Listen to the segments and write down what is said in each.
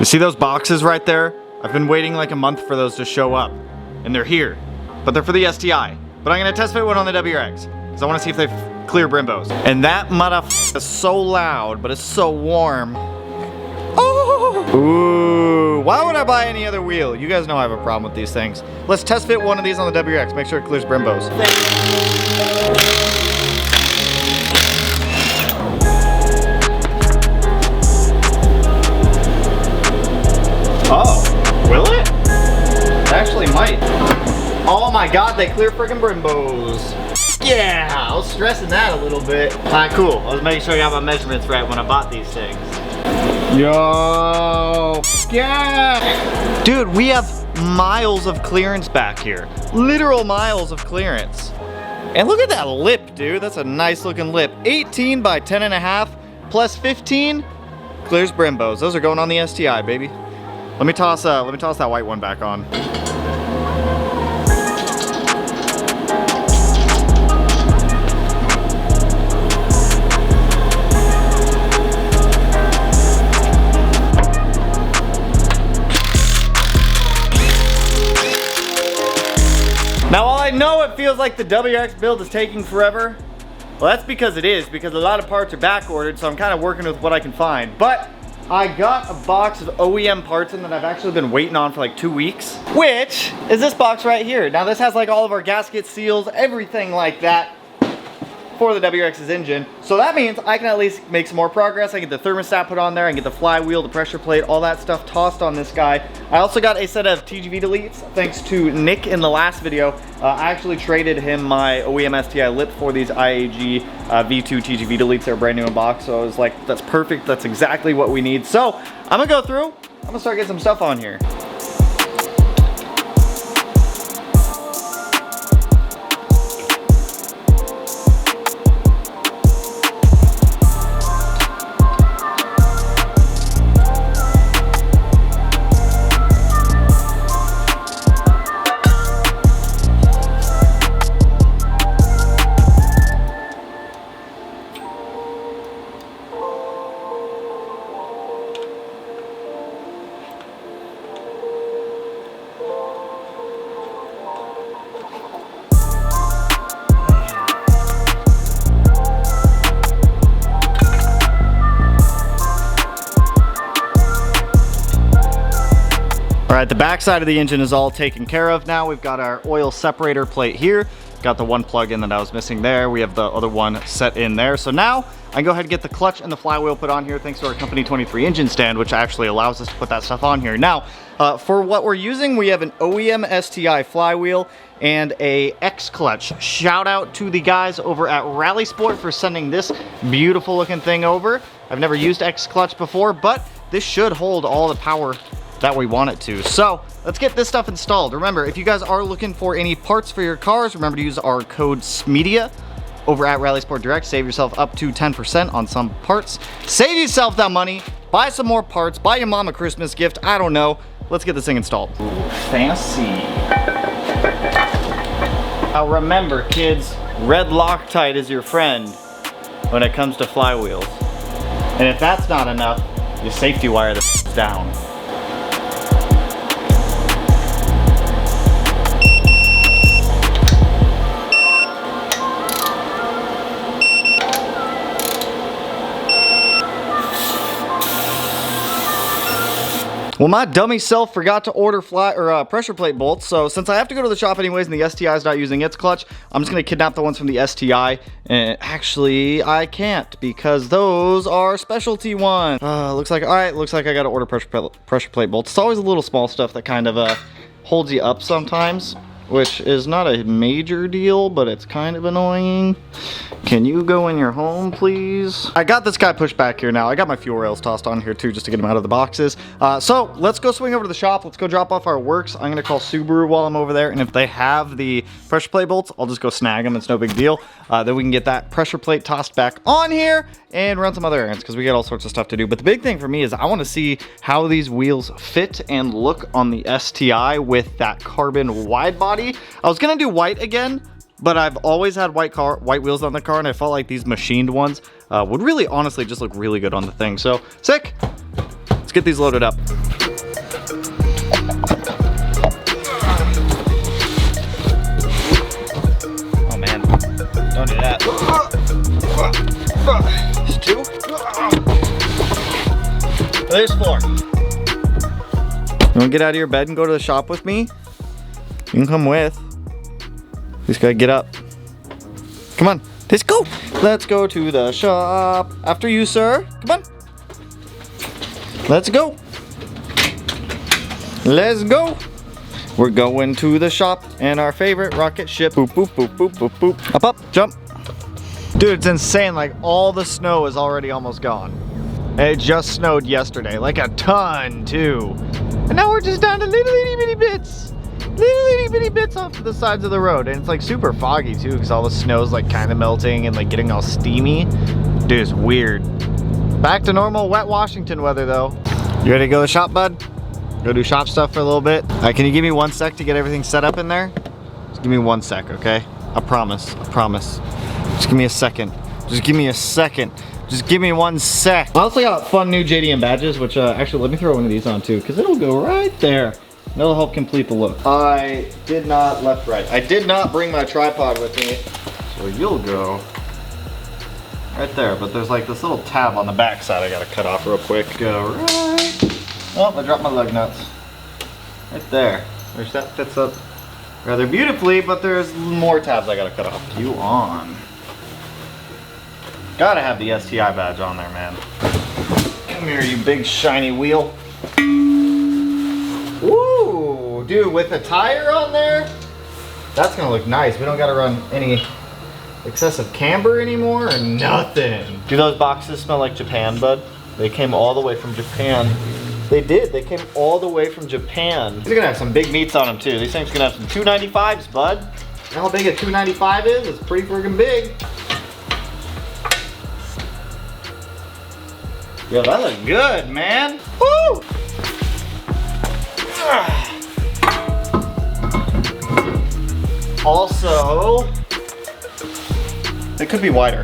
You see those boxes right there? I've been waiting like a month for those to show up. And they're here. But they're for the STI. But I'm gonna test fit one on the WRX. Because I wanna see if they clear Brimbos. And that motherfucker is so loud, but it's so warm. Oh! Ooh, why would I buy any other wheel? You guys know I have a problem with these things. Let's test fit one of these on the WRX. Make sure it clears Brimbos. Oh, will it? It actually might. Oh my god, they clear freaking Brimbos. Yeah, I was stressing that a little bit. Alright, cool. I was making sure I got my measurements right when I bought these things. Yo, yeah. Dude, we have miles of clearance back here. Literal miles of clearance. And look at that lip, dude. That's a nice looking lip. 18 by 10.5 plus 15 clears Brimbos. Those are going on the STI, baby. Let me toss that white one back on. Now, while I know it feels like the WRX build is taking forever, well, that's because it is, because a lot of parts are back ordered, so I'm kind of working with what I can find. But I got a box of OEM parts in that I've actually been waiting on for like 2 weeks, which is this box right here. Now this has like all of our gasket seals, everything like that for the WRX's engine. So that means I can at least make some more progress. I get the thermostat put on there, I get the flywheel, the pressure plate, all that stuff tossed on this guy. I also got a set of TGV deletes, thanks to Nick in the last video. I actually traded him my OEM STI lip for these IAG V2 TGV deletes. They're brand new in box, so I was like, that's perfect, that's exactly what we need. So I'm gonna go through, I'm gonna start getting some stuff on here. All right, the back side of the engine is all taken care of now. We've got our oil separator plate here. Got the one plug in that I was missing there. We have the other one set in there. So now I can go ahead and get the clutch and the flywheel put on here thanks to our Company 23 engine stand, which actually allows us to put that stuff on here. Now, for what we're using, we have an OEM STI flywheel and a X clutch. Shout out to the guys over at Rally Sport for sending this beautiful looking thing over. I've never used X clutch before, but this should hold all the power that we want it to. So let's get this stuff installed. Remember, if you guys are looking for any parts for your cars, remember to use our code Smeedia over at Rally Sport Direct. Save yourself up to 10% on some parts. Save yourself that money, buy some more parts, buy your mom a Christmas gift, I don't know. Let's get this thing installed. Ooh, fancy. Now remember, kids, red Loctite is your friend when it comes to flywheels. And if that's not enough, you safety wire the down. Well, my dummy self forgot to order pressure plate bolts, so since I have to go to the shop anyways and the STI is not using its clutch, I'm just going to kidnap the ones from the STI. And actually, I can't because those are specialty ones. Looks like I got to order pressure plate bolts. It's always a little small stuff that kind of holds you up sometimes, which is not a major deal, but it's kind of annoying. Can you go in your home, please? I got this guy pushed back here now. I got my fuel rails tossed on here too, just to get him out of the boxes. So let's go swing over to the shop. Let's go drop off our works. I'm gonna call Subaru while I'm over there, and if they have the pressure plate bolts, I'll just go snag them. It's no big deal. Then we can get that pressure plate tossed back on here and run some other errands because we got all sorts of stuff to do. But the big thing for me is I want to see how these wheels fit and look on the STI with that carbon wide body. I was gonna do white again, but I've always had white wheels on the car, and I felt like these machined ones would really honestly just look really good on the thing. So sick. Let's get these loaded up. Oh man, don't do that. There's 2. There's 4. You wanna get out of your bed and go to the shop with me? You can come with. You just gotta get up. Come on, let's go. Let's go to the shop. After you, sir. Come on. Let's go. Let's go. We're going to the shop and our favorite rocket ship. Boop, boop, boop, boop, boop, boop. Up, up, jump. Dude, it's insane. Like all the snow is already almost gone. It just snowed yesterday, like a ton too. And now we're just down to little itty bitty bits. Little itty bitty bits off to the sides of the road. And it's like super foggy too, because all the snow's like kind of melting and like getting all steamy. Dude, it's weird. Back to normal wet Washington weather though. You ready to go to the shop, bud? Go do shop stuff for a little bit. All right, can you give me 1 sec to get everything set up in there? Just give me 1 sec, okay? I promise, I promise. Just give me a second. Just give me a second. Just give me 1 sec. I also got fun new JDM badges, which actually let me throw one of these on too, because it'll go right there. It'll help complete the look. I did not right. I did not bring my tripod with me, so you'll go right there. But there's like this little tab on the back side I gotta cut off real quick. Go right. Oh, I dropped my lug nuts. Right there. That fits up rather beautifully, but there's more tabs I gotta cut off. You on. Gotta have the STI badge on there, man. Come here, you big shiny wheel. Ooh, dude, with the tire on there, that's gonna look nice. We don't gotta run any excessive camber anymore or nothing. Do those boxes smell like Japan, bud? They came all the way from Japan. They did, they came all the way from Japan. These are gonna have some big meats on them too. These things are gonna have some 295s, bud. You know how big a 295 is? It's pretty friggin' big. Yo, that looks good, man. Woo! Also, it could be wider,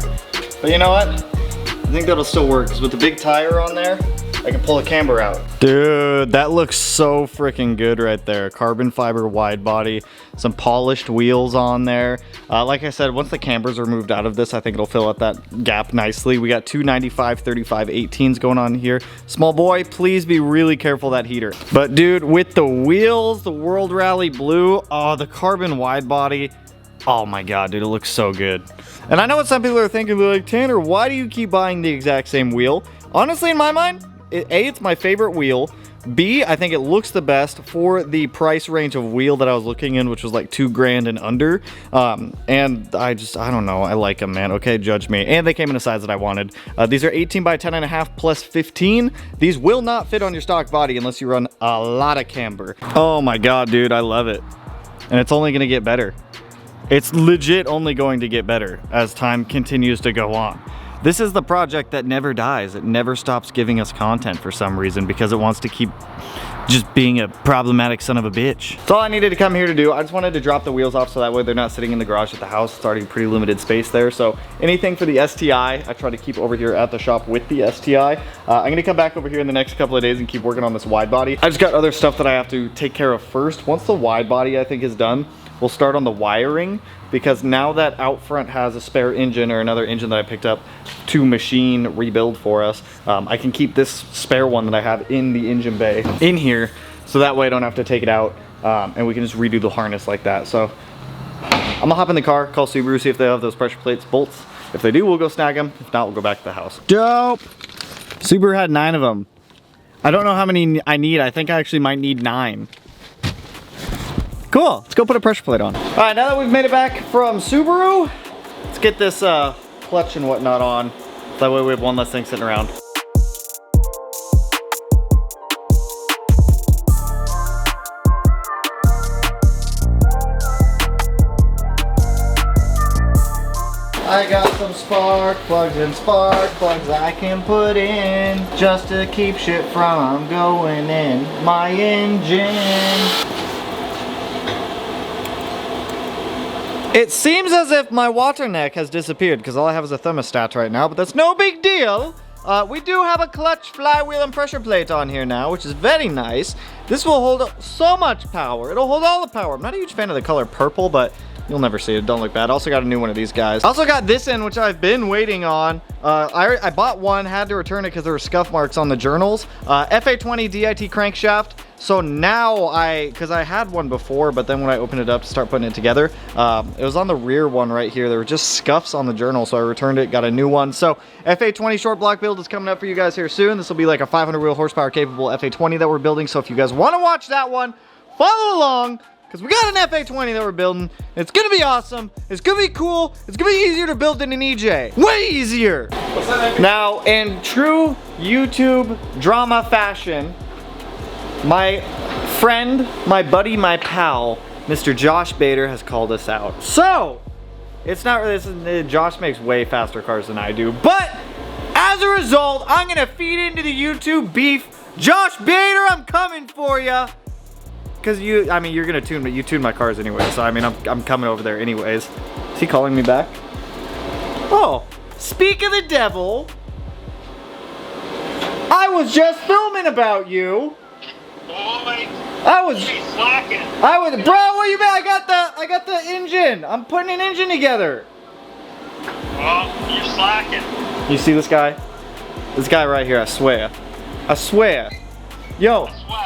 but you know what? I think that'll still work, because with the big tire on there, I can pull the camber out. Dude, that looks so freaking good right there. Carbon fiber wide body, some polished wheels on there. Like I said, once the cambers are moved out of this, I think it'll fill up that gap nicely. We got 295, 35, 18s going on here. Small boy, please be really careful of that heater. But dude, with the wheels, the World Rally Blue, oh, the carbon wide body, oh my God, dude, it looks so good. And I know what some people are thinking, they're like, Tanner, why do you keep buying the exact same wheel? Honestly, in my mind, A, it's my favorite wheel. B, I think it looks the best for the price range of wheel that I was looking in, which was like $2 grand and under. And I don't know. I like them, man. Okay, judge me. And they came in a size that I wanted. These are 18 by 10.5 plus 15. These will not fit on your stock body unless you run a lot of camber. Oh my God, dude, I love it. And it's only gonna get better. It's legit only going to get better as time continues to go on. This is the project that never dies. It never stops giving us content for some reason because it wants to keep just being a problematic son of a bitch. That's all I needed to come here to do. I just wanted to drop the wheels off so that way they're not sitting in the garage at the house. It's already pretty limited space there. So anything for the STI, I try to keep over here at the shop with the STI. I'm gonna come back over here in the next couple of days and keep working on this wide body. I just got other stuff that I have to take care of first. Once the wide body I think is done, we'll start on the wiring, because now that out front has a spare engine or another engine that I picked up to machine rebuild for us, I can keep this spare one that I have in the engine bay in here, so that way I don't have to take it out, and we can just redo the harness like that. So I'm gonna hop in the car, call Subaru, see if they have those pressure plates, bolts. If they do, we'll go snag them. If not, we'll go back to the house. Dope! Subaru had 9 of them. I don't know how many I need. I think I actually might need 9. Cool, let's go put a pressure plate on. All right, now that we've made it back from Subaru, let's get this clutch and whatnot on. That way we have one less thing sitting around. I got some spark plugs and spark plugs I can put in just to keep shit from going in my engine. It seems as if my water neck has disappeared because all I have is a thermostat right now, but that's no big deal we do have a clutch, flywheel, and pressure plate on here now, which is very nice. This will hold so much power. It'll hold all the power. I'm not a huge fan of the color purple, but you'll never see it. Don't look bad. Also got a new one of these guys. Also got this in, which I've been waiting on. I bought one, had to return it because there were scuff marks on the journals. FA20 DIT crankshaft. So now because I had one before, but then when I opened it up to start putting it together, it was on the rear one right here. There were just scuffs on the journal, so I returned it, got a new one. So FA20 short block build is coming up for you guys here soon. This will be like a 500 wheel horsepower capable FA20 that we're building. So if you guys want to watch that one, follow along. Because we got an FA20 that we're building. It's going to be awesome. It's going to be cool. It's going to be easier to build than an EJ. Way easier. What's that? Now, in true YouTube drama fashion, my friend, my buddy, my pal, Mr. Josh Bader has called us out. So, it's not really, Josh makes way faster cars than I do. But, as a result, I'm going to feed into the YouTube beef. Josh Bader, I'm coming for ya. Because you're gonna tune me. You tune my cars anyway, so I mean, I'm coming over there anyways. Is he calling me back? Oh, speak of the devil. I was just filming about you. Boy, slacking. Bro, what you mean? I got the engine. I'm putting an engine together. Well, you're slacking. You see this guy? This guy right here, I swear. I swear. Yo. I swear.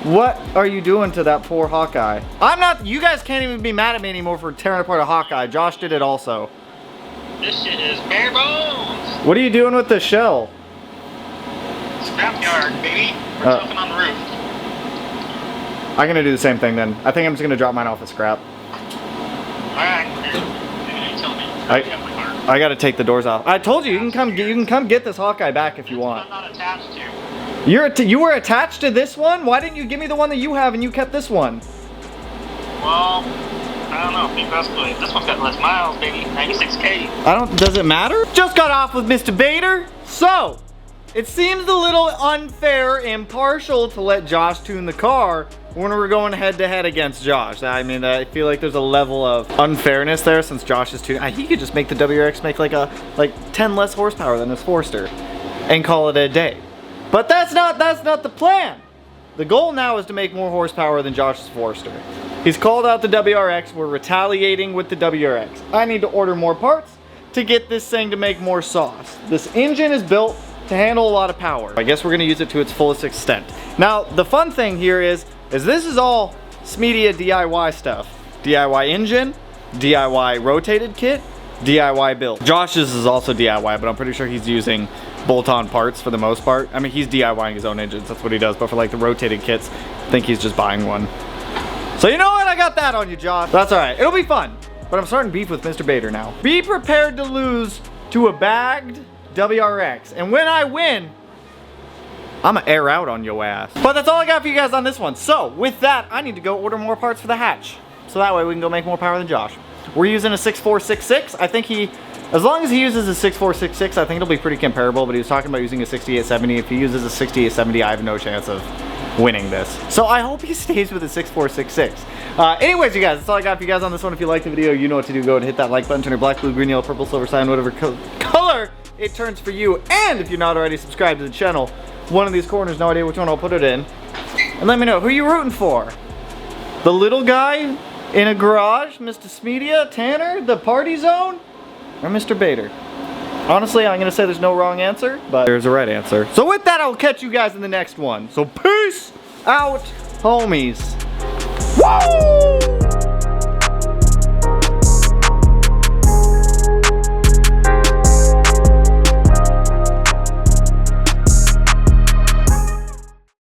What are you doing to that poor Hawkeye? You guys can't even be mad at me anymore for tearing apart a Hawkeye. Josh did it also. This shit is bare bones. What are you doing with the shell? Scrapyard, baby. We're jumping on the roof. I'm gonna do the same thing then. I think I'm just gonna drop mine off at scrap. Alright, you tell me. I gotta take the doors off. I told you, you can come get this Hawkeye back if you want. I'm not attached to. You were attached to this one? Why didn't you give me the one that you have and you kept this one? Well, I don't know. Basically, this one's got less miles, baby. 96K. Does it matter? Just got off with Mr. Bader. So, it seems a little unfair, impartial to let Josh tune the car when we're going head to head against Josh. I mean, I feel like there's a level of unfairness there since Josh is tuning. He could just make the WRX make like 10 less horsepower than his Forester and call it a day. But that's not the plan. The goal now is to make more horsepower than Josh's Forester. He's called out the WRX. We're retaliating with the WRX. I need to order more parts to get this thing to make more sauce. This engine is built to handle a lot of power. I guess we're gonna use it to its fullest extent. Now, the fun thing here is this is all Smeedia DIY stuff. DIY engine, DIY rotated kit, DIY build. Josh's is also DIY, but I'm pretty sure he's using bolt-on parts for the most part. I mean, he's DIYing his own engines, that's what he does, but for like the rotated kits, I think he's just buying one. So you know what, I got that on you, Josh. That's all right, it'll be fun. But I'm starting beef with Mr. Bader now. Be prepared to lose to a bagged WRX. And when I win, I'ma air out on your ass. But that's all I got for you guys on this one. So with that, I need to go order more parts for the hatch. So that way we can go make more power than Josh. We're using a 6466. I think as long as he uses a 6466, I think it'll be pretty comparable, but he was talking about using a 6870. If he uses a 6870, I have no chance of winning this. So I hope he stays with a 6466. Anyways, you guys, that's all I got for you guys on this one. If you liked the video, you know what to do. Go and hit that like button, turn your black, blue, green, yellow, purple, silver sign, whatever color it turns for you. And if you're not already subscribed to the channel, one of these corners, no idea which one I'll put it in. And let me know, who you rooting for? The little guy in a garage, Mr. Smeedia, Tanner, the party zone, or Mr. Bader? Honestly, I'm gonna say there's no wrong answer, but there's a right answer. So with that, I'll catch you guys in the next one. So peace out, homies. Woo!